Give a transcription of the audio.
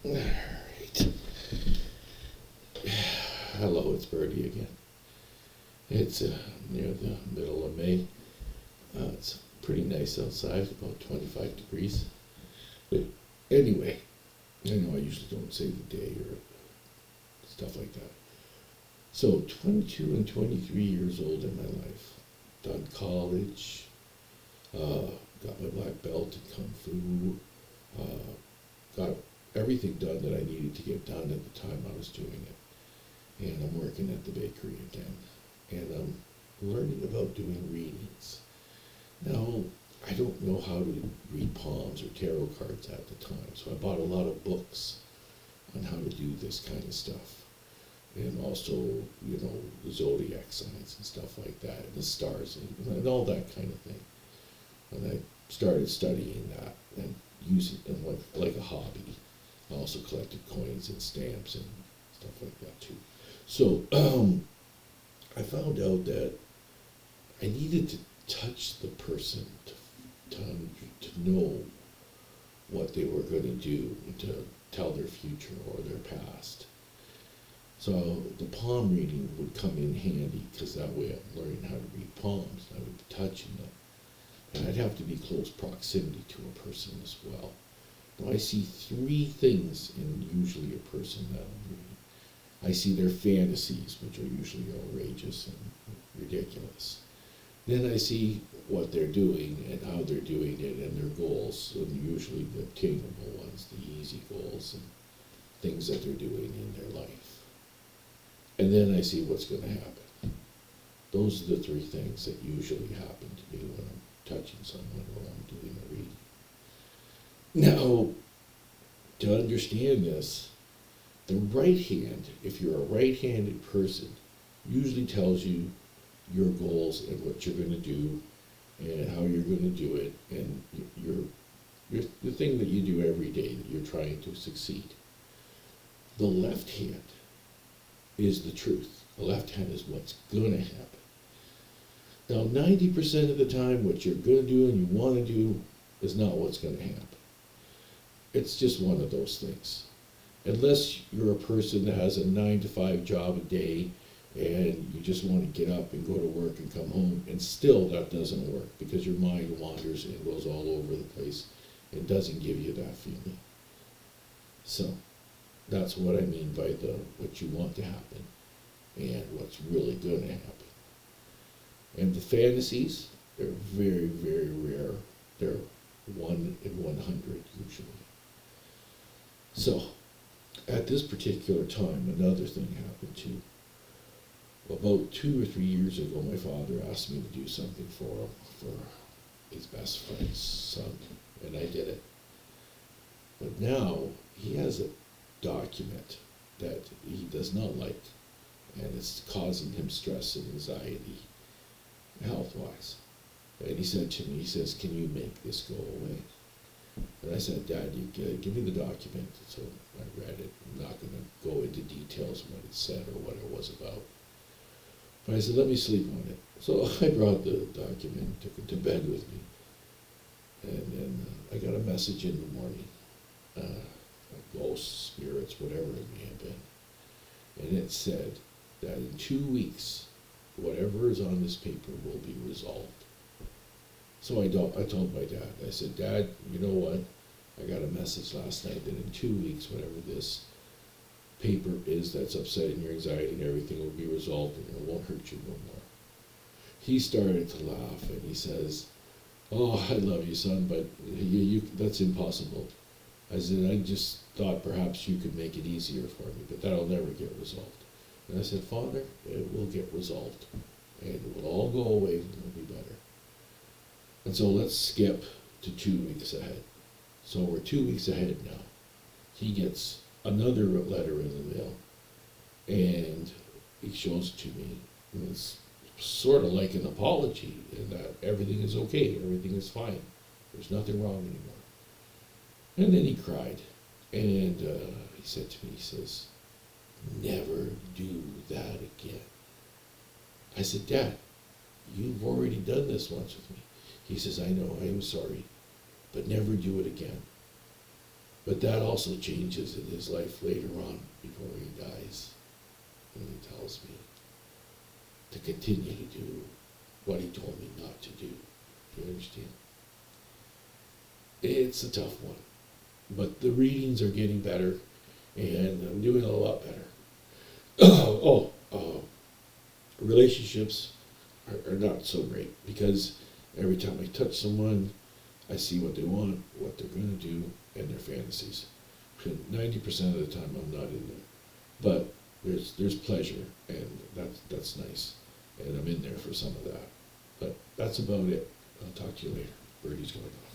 Alright. Hello, it's Birdy again. It's near the middle of May. It's pretty nice outside, about 25 degrees. But anyway, I know I usually don't say the day or stuff like that. So, 22 and 23 years old in my life. Done college, got my black belt in Kung Fu, got everything done that I needed to get done at the time I was doing it. And I'm working at the bakery again. And I'm learning about doing readings. Now, I don't know how to read palms or tarot cards at the time, so I bought a lot of books on how to do this kind of stuff. And also, the zodiac signs and stuff like that, and the stars and all that kind of thing. And I started studying that and using it like a hobby. I also collected coins and stamps and stuff like that too. So I found out that I needed to touch the person to know what they were going to do, to tell their future or their past. So the palm reading would come in handy, because that way I'm learning how to read palms. I would be touching them. And I'd have to be close proximity to a person as well. Now I see three things in usually a person that I'm reading. I see their fantasies, which are usually outrageous and ridiculous. Then I see what they're doing and how they're doing it and their goals, and usually the obtainable ones, the easy goals and things that they're doing in their life. And then I see what's going to happen. Those are the three things that usually happen to me when I'm touching someone or I'm doing a reading. Now, to understand this, the right hand, if you're a right-handed person, usually tells you your goals and what you're going to do and how you're going to do it, and the thing that you do every day that you're trying to succeed. The left hand is the truth. The left hand is what's going to happen. Now, 90% of the time, what you're going to do and you want to do is not what's going to happen. It's just one of those things. Unless you're a person that has a 9-to-5 job a day and you just want to get up and go to work and come home, and still that doesn't work because your mind wanders and goes all over the place and doesn't give you that feeling. So that's what I mean by what you want to happen and what's really going to happen. And the fantasies, they're very, very rare. They're 1 in 100 usually. So at this particular time, another thing happened too. About 2 or 3 years ago, my father asked me to do something for him, for his best friend's son, and I did it. But now he has a document that he does not like, and it's causing him stress and anxiety, health-wise. And he said to me, he says, "Can you make this go away?" And I said, "Dad, you give me the document." So I read it. I'm not going to go into details of what it said or what it was about. But I said, "Let me sleep on it." So I brought the document, took it to bed with me. And then I got a message in the morning. Ghosts, spirits, whatever it may have been. And it said that in 2 weeks, whatever is on this paper will be resolved. So I told my dad, I said, "Dad, you know what? I got a message last night that in 2 weeks, whatever this paper is that's upsetting your anxiety and everything will be resolved and it won't hurt you no more." He started to laugh and he says, "Oh, I love you, son, but that's impossible." I said, "I just thought perhaps you could make it easier for me, but that'll never get resolved." And I said, "Father, it will get resolved and it will all go away and it'll be better." And so let's skip to 2 weeks ahead. So we're 2 weeks ahead now. He gets another letter in the mail, and he shows it to me. And it's sort of like an apology, and that everything is okay, everything is fine. There's nothing wrong anymore. And then he cried, and he said to me, he says, "Never do that again." I said, "Dad, you've already done this once with me." He says, "I know, I am sorry, but never do it again." But that also changes in his life later on before he dies. And he tells me to continue to do what he told me not to do. You understand? It's a tough one. But the readings are getting better, and I'm doing a lot better. Relationships are not so great, because every time I touch someone, I see what they want, what they're going to do, and their fantasies. 90% of the time I'm not in there. But there's pleasure, and that's nice. And I'm in there for some of that. But that's about it. I'll talk to you later. Birdie's going off.